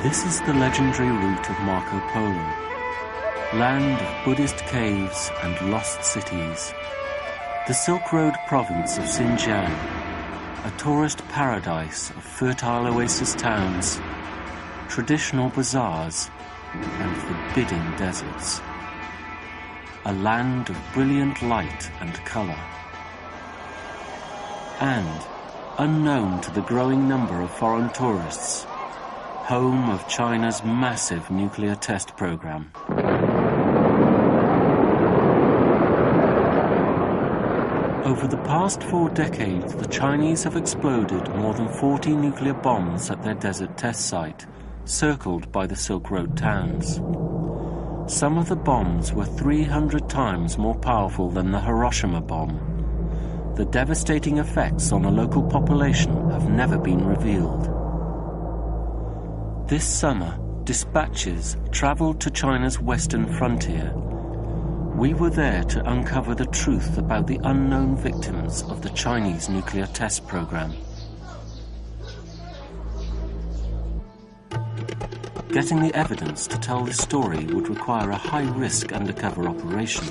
This is the legendary route of Marco Polo, land of Buddhist caves and lost cities. The Silk Road province of Xinjiang, a tourist paradise of fertile oasis towns, traditional bazaars, and forbidding deserts. A land of brilliant light and colour. And, unknown to the growing number of foreign tourists, home of China's massive nuclear test program. Over the past 4 decades, the Chinese have exploded more than 40 nuclear bombs at their desert test site, circled by the Silk Road towns. Some of the bombs were 300 times more powerful than the Hiroshima bomb. The devastating effects on a local population have never been revealed. This summer, dispatches traveled to China's western frontier. We were there to uncover the truth about the unknown victims of the Chinese nuclear test program. Getting the evidence to tell this story would require a high-risk undercover operation.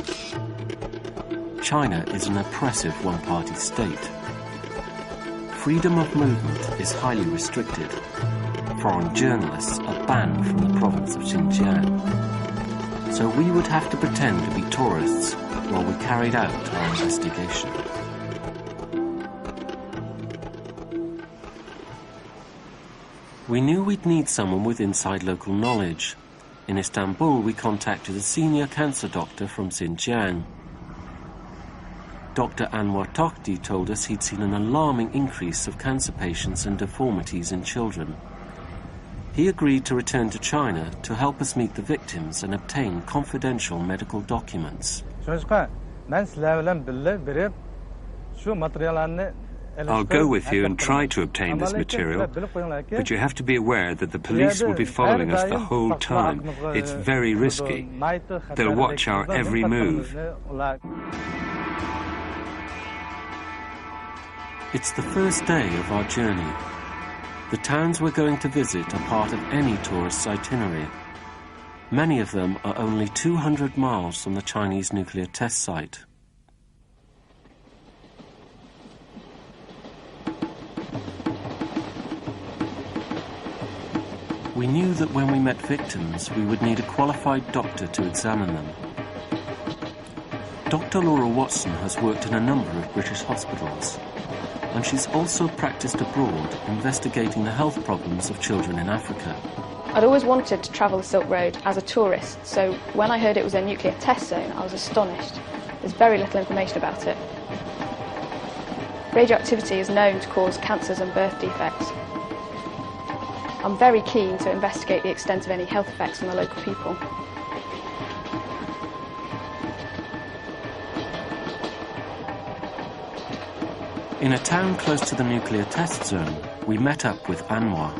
China is an oppressive one-party state. Freedom of movement is highly restricted. Foreign journalists are banned from the province of Xinjiang. So we would have to pretend to be tourists while we carried out our investigation. We knew we'd need someone with inside local knowledge. In Istanbul, we contacted a senior cancer doctor from Xinjiang. Dr. Anwar Tokhti told us he'd seen an alarming increase of cancer patients and deformities in children. He agreed to return to China to help us meet the victims and obtain confidential medical documents. I'll go with you and try to obtain this material, but you have to be aware that the police will be following us the whole time. It's very risky. They'll watch our every move. It's the first day of our journey. The towns we're going to visit are part of any tourist's itinerary. Many of them are only 200 miles from the Chinese nuclear test site. We knew that when we met victims, we would need a qualified doctor to examine them. Dr. Laura Watson has worked in a number of British hospitals, and she's also practiced abroad, investigating the health problems of children in Africa. I'd always wanted to travel the Silk Road as a tourist, so when I heard it was a nuclear test zone, I was astonished. There's very little information about it. Radioactivity is known to cause cancers and birth defects. I'm very keen to investigate the extent of any health effects on the local people. In a town close to the nuclear test zone, we met up with Anwar.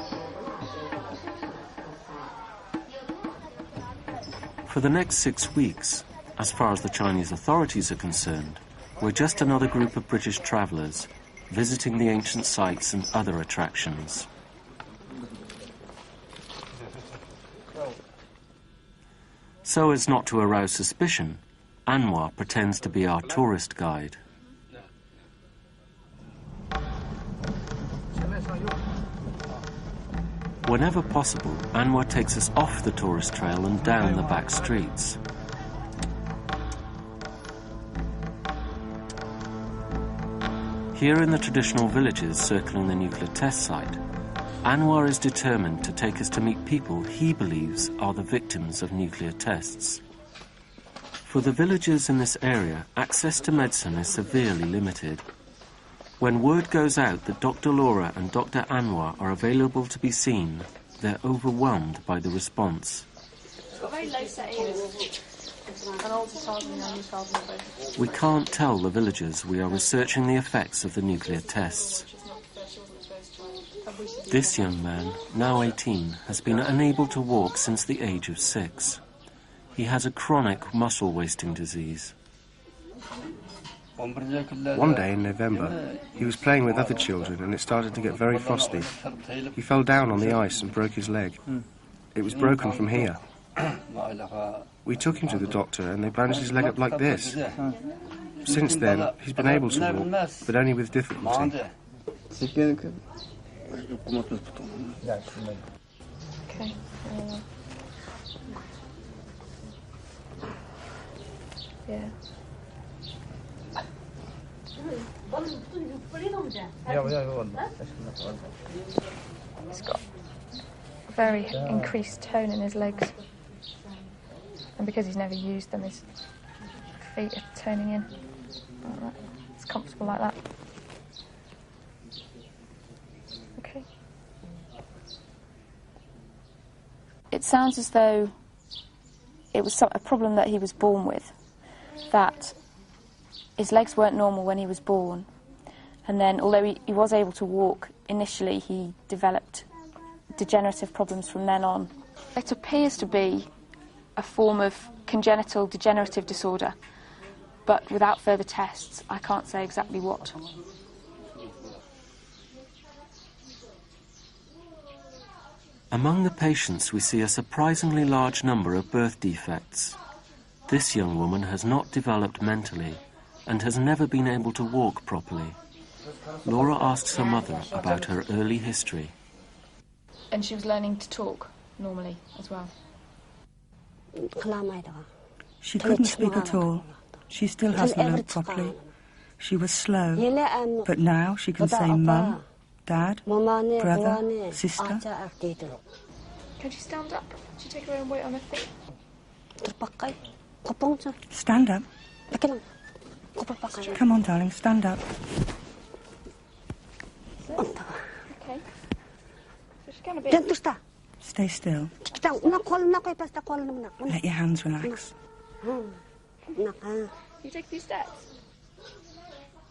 For the next 6 weeks, as far as the Chinese authorities are concerned, we're just another group of British travellers visiting the ancient sites and other attractions. So as not to arouse suspicion, Anwar pretends to be our tourist guide. Whenever possible, Anwar takes us off the tourist trail and down the back streets. Here in the traditional villages circling the nuclear test site, Anwar is determined to take us to meet people he believes are the victims of nuclear tests. For the villagers in this area, access to medicine is severely limited. When word goes out that Dr. Laura and Dr. Anwar are available to be seen, they're overwhelmed by the response. We can't tell the villagers we are researching the effects of the nuclear tests. This young man, now 18, has been unable to walk since the age of 6. He has a chronic muscle wasting disease. One day in November, he was playing with other children and it started to get very frosty. He fell down on the ice and broke his leg. It was broken from here. We took him to the doctor and they bandaged his leg up like this. Since then, he's been able to walk, but only with difficulty. Okay. Yeah. He's got a very increased tone in his legs. And because he's never used them, his feet are turning in. Like that. It's comfortable like that. Okay. It sounds as though it was a problem that he was born with, that his legs weren't normal when he was born, and then although he was able to walk initially, he developed degenerative problems from then on. It appears to be a form of congenital degenerative disorder, but without further tests, I can't say exactly what. Among the patients, we see a surprisingly large number of birth defects. This young woman has not developed mentally and has never been able to walk properly. Laura asks her mother about her early history. And she was learning to talk normally as well? She couldn't speak at all. She still hasn't learned properly. She was slow, but now she can say mum, dad, brother, sister. Can she stand up? Can she take her own weight on her feet? Stand up. Come on, darling, stand up. Okay. So she's kind of a bit... Stay still. Let your hands relax. You take these steps?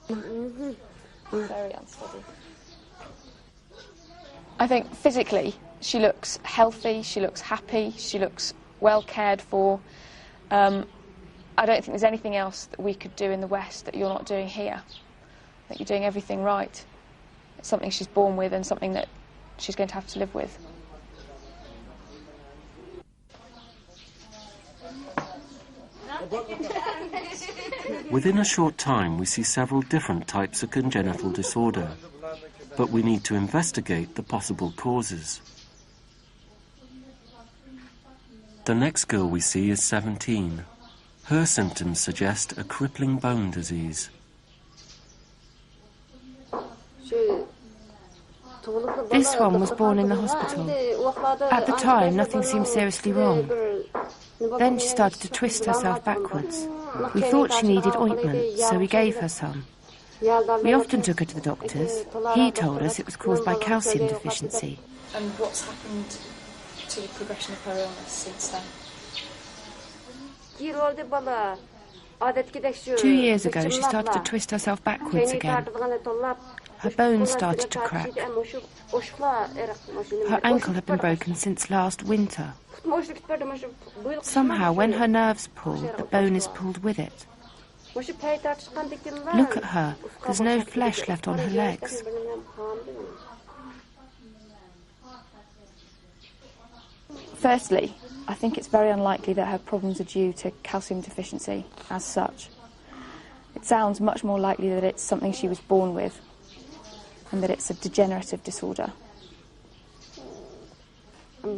Very unsteady. I think physically she looks healthy, she looks happy, she looks well cared for. I don't think there's anything else that we could do in the West that you're not doing here. That you're doing everything right. It's something she's born with and something that she's going to have to live with. Within a short time, we see several different types of congenital disorder, but we need to investigate the possible causes. The next girl we see is 17. Her symptoms suggest a crippling bone disease. This one was born in the hospital. At the time, nothing seemed seriously wrong. Then she started to twist herself backwards. We thought she needed ointment, so we gave her some. We often took her to the doctors. He told us it was caused by calcium deficiency. And what's happened to the progression of her illness since then? 2 years ago, she started to twist herself backwards again. Her bones started to crack. Her ankle had been broken since last winter. Somehow, when her nerves pull, the bone is pulled with it. Look at her. There's no flesh left on her legs. Firstly, I think it's very unlikely that her problems are due to calcium deficiency as such. It sounds much more likely that it's something she was born with and that it's a degenerative disorder. We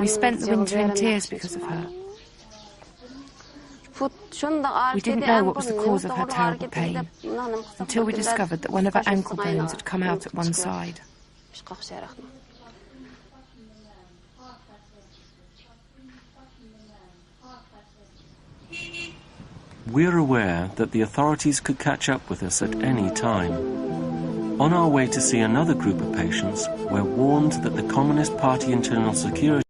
spent the winter in tears because of her. We didn't know what was the cause of her terrible pain until we discovered that one of her ankle bones had come out at one side. We're aware that the authorities could catch up with us at any time. On our way to see another group of patients, we're warned that the Communist Party Internal Security